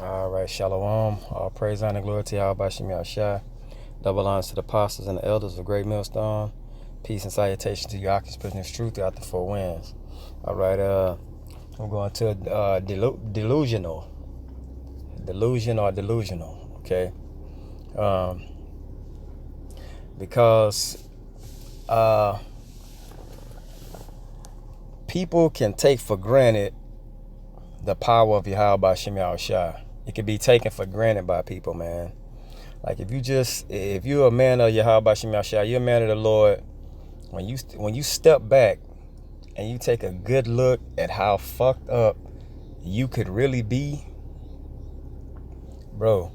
All right, Shalom. All praise, honor, glory to Yahweh Shem Yahushua. Double honors to the apostles and the elders of Great Millstone. Peace and salutation to you, Occupants, prisoners, truth throughout the four winds. All right, I'm going to delusional. Delusion or delusional, okay? Um, because people can take for granted the power of Yahweh Shem Yahushua. It can be taken for granted by people, man. Like if you're a man of Yahweh Shem Yahushua, you're a man of the Lord. When you step back and you take a good look at how fucked up you could really be, bro,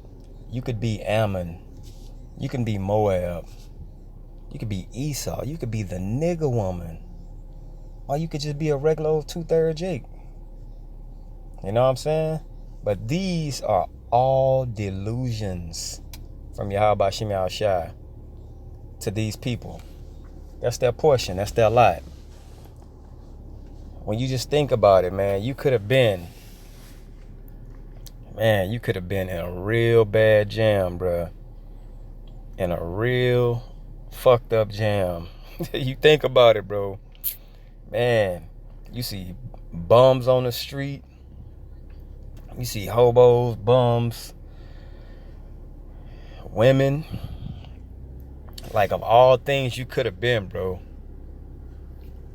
you could be Ammon, you can be Moab, you could be Esau, you could be the nigger woman, or you could just be a regular old 2/3 Jake. You know what I'm saying? But these are all delusions from Yahweh Shem Yahushua to these people. That's their portion. That's their lot. When you just think about it, man, you could have been in a real bad jam, bruh. In a real fucked up jam. You think about it, bro. Man, you see bums on the street. You see hobos, bums, women. Like, of all things you could have been, bro,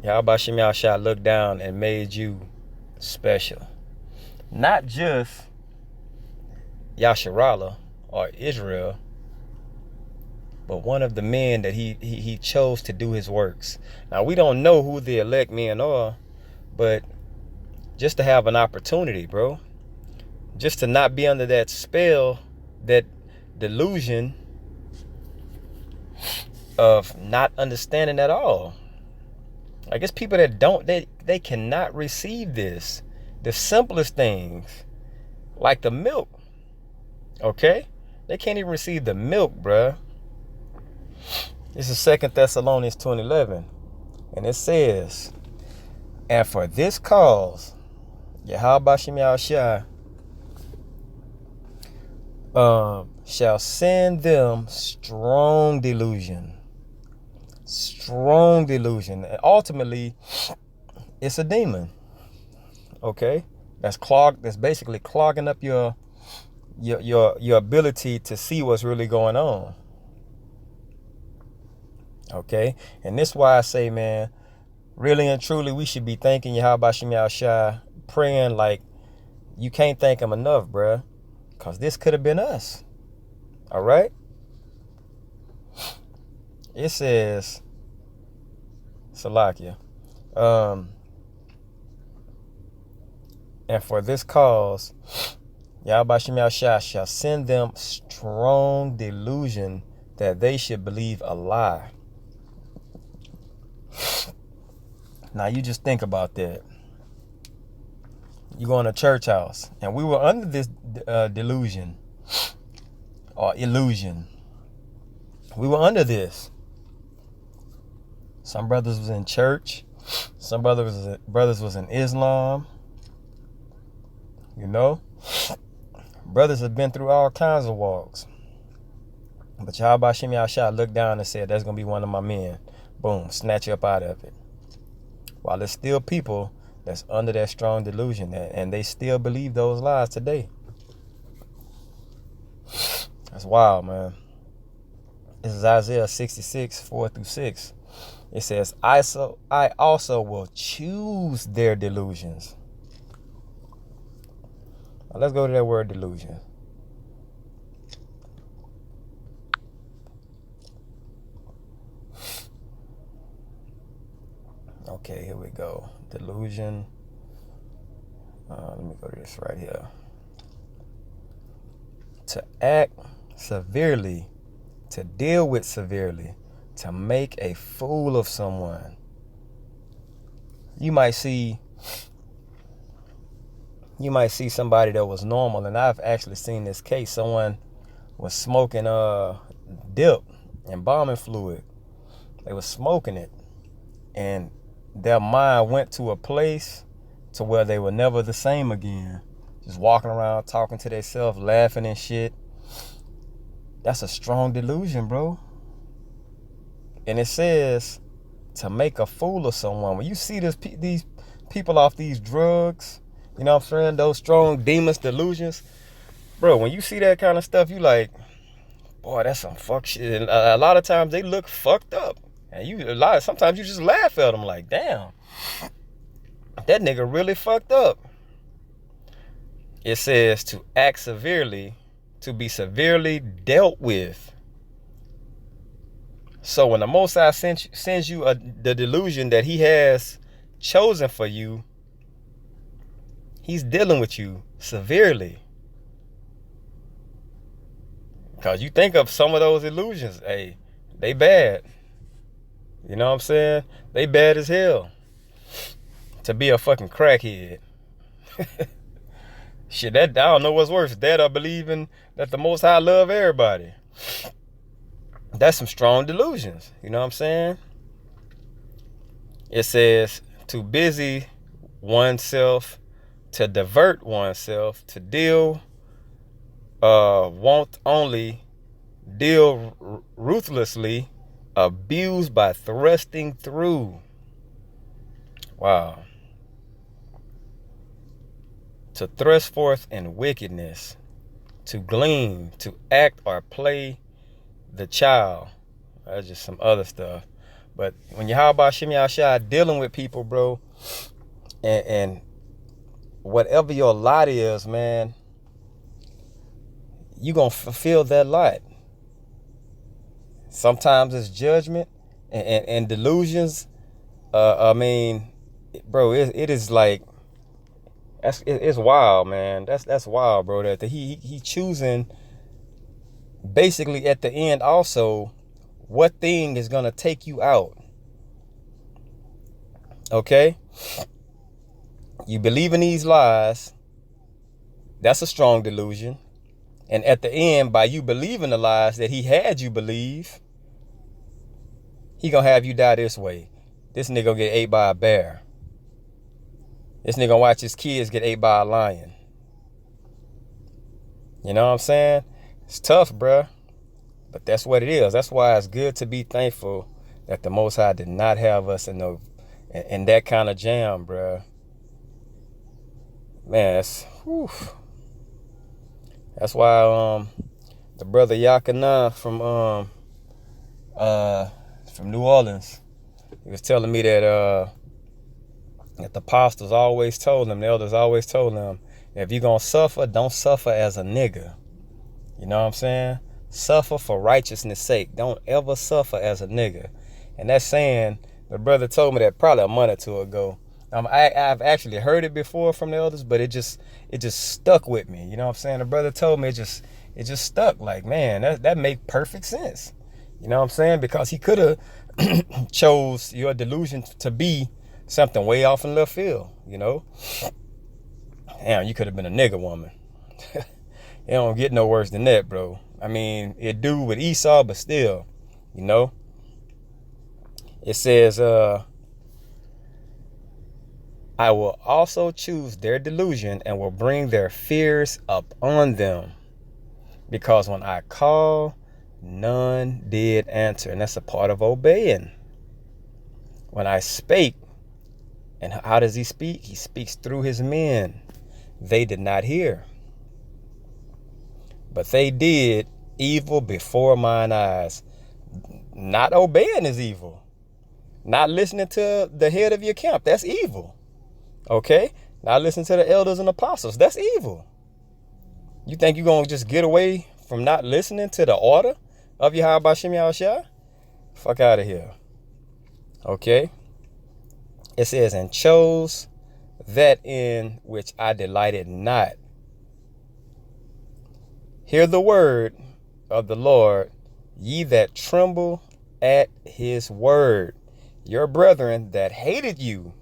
Yahweh Shem Yahushua looked down and made you special. Not just Yasharallah or Israel, but one of the men that he chose to do his works. Now, we don't know who the elect men are, but just to have an opportunity, bro, just to not be under that spell, that delusion of not understanding at all. I guess people that don't, they cannot receive this. The simplest things, like the milk, okay? They can't even receive the milk, bruh. This is 2 Thessalonians 2:11. And it says, and for this cause, Yahweh Shem Yahushua shall send them strong delusion. Strong delusion. And ultimately, it's a demon. Okay? That's basically clogging up your ability to see what's really going on. Okay? And this is why I say, man, really and truly, we should be thanking Yahweh Shem Yahushua, praying like you can't thank him enough, bruh. Because this could have been us. All right? It says, Salakia, and for this cause, Yahweh Shem Yahushua shall send them strong delusion that they should believe a lie. Now, you just think about that. You go in a church house, and we were under this delusion or illusion. We were under this. Some brothers was in church. Some brothers was in Islam. You know? Brothers have been through all kinds of walks. But Yahweh Shem Yahushua looked down and said, that's going to be one of my men. Boom, snatch you up out of it. While there's still people that's under that strong delusion, and they still believe those lies today. That's wild, man. This is Isaiah 66, 4-6. It says, I also will choose their delusions. Now let's go to that word delusion. Okay, here we go. Delusion. Let me go to this right here. To act severely, to deal with severely, to make a fool of someone. You might see somebody that was normal, and I've actually seen this case. Someone was smoking dip and bombing fluid. They were smoking it, and their mind went to a place to where they were never the same again. just walking around talking to themselves, laughing and shit. That's a strong delusion, bro. And it says to make a fool of someone. When you see these people off these drugs, you know what I'm saying, those strong demons, delusions, bro, when you see that kind of stuff, you like, boy, that's some fuck shit. And a lot of times they look fucked up. And sometimes you just laugh at them like, damn, that nigga really fucked up. It says to act severely, to be severely dealt with. So when the Most High sends you the delusion that he has chosen for you, he's dealing with you severely. Because you think of some of those illusions, hey, they bad. You know what I'm saying? They bad as hell. To be a fucking crackhead. Shit, I don't know what's worse. That or believing that the Most High love everybody. That's some strong delusions. You know what I'm saying? It says to busy oneself, to divert oneself, to deal, won't only deal ruthlessly, abused by thrusting through. Wow. To thrust forth in wickedness, to glean, to act or play the child. That's just some other stuff. But when you how about Shem Yahshai dealing with people, bro, and whatever your lot is, man, you gonna fulfill that lot. Sometimes it's judgment and delusions. I mean, bro, it is like, it's wild, man. That's wild, bro. That he choosing basically at the end also what thing is gonna take you out. Okay, you believe in these lies. That's a strong delusion. And at the end, by you believing the lies that he had you believe, he gonna have you die this way. This nigga gonna get ate by a bear. This nigga gonna watch his kids get ate by a lion. You know what I'm saying? It's tough, bruh. But that's what it is. That's why it's good to be thankful that the Most High did not have us in that kind of jam, bruh. Man, that's why the brother Yakana from New Orleans, he was telling me that the apostles always told them, the elders always told them, if you're gonna suffer, don't suffer as a nigga. You know what I'm saying? Suffer for righteousness' sake. Don't ever suffer as a nigga. And that's saying, the brother told me that probably a month or two ago. I've actually heard it before from the elders, but it just stuck with me. You know what I'm saying? The brother told me it just stuck. Like, man, that make perfect sense. You know what I'm saying? Because he could have chose your delusion to be something way off in left field, you know? Damn, you could have been a nigga woman. It don't get no worse than that, bro. I mean, it do with Esau, but still, you know? It says, I will also choose their delusion and will bring their fears up on them. Because when I call, none did answer. And that's a part of obeying. When I spake, and how does he speak? He speaks through his men. They did not hear. But they did evil before mine eyes. Not obeying is evil. Not listening to the head of your camp, that's evil. Okay? Not listening to the elders and apostles, that's evil. You think you're going to just get away from not listening to the order of Yahweh B'Shem Yahushua? Fuck out of here. Okay? It says, and chose that in which I delighted not. Hear the word of the Lord, ye that tremble at his word. Your brethren that hated you,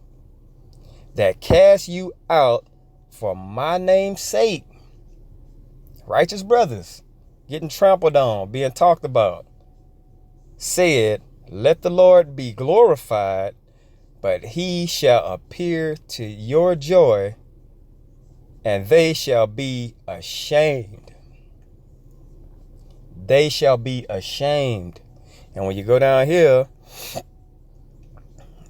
that cast you out for my name's sake. Righteous brothers getting trampled on, being talked about. Said, let the Lord be glorified, but he shall appear to your joy and they shall be ashamed. They shall be ashamed. And when you go down here,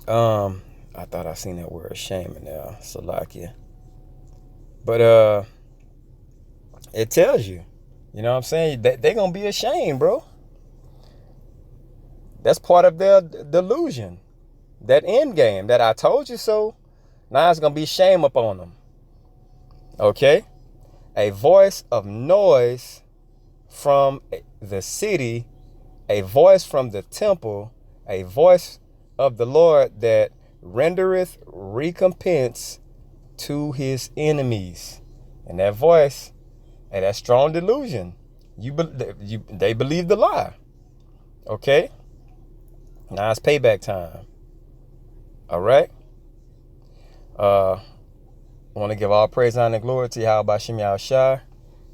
I thought I seen that word shame in there, Salakia. But it tells you, you know what I'm saying, that they're gonna be ashamed, bro. That's part of their delusion. That end game, that I told you so. Now it's gonna be shame upon them. Okay? A voice of noise from the city, a voice from the temple, a voice of the Lord that rendereth recompense to his enemies. And that voice, and that strong delusion, they believe the lie. Okay? Now it's payback time. All right? I want to give all praise, honor, and glory to Yahweh Shem Yahushua.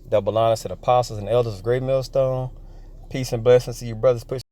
Double honors to the apostles and elders of Great Millstone. Peace and blessings to you, brothers.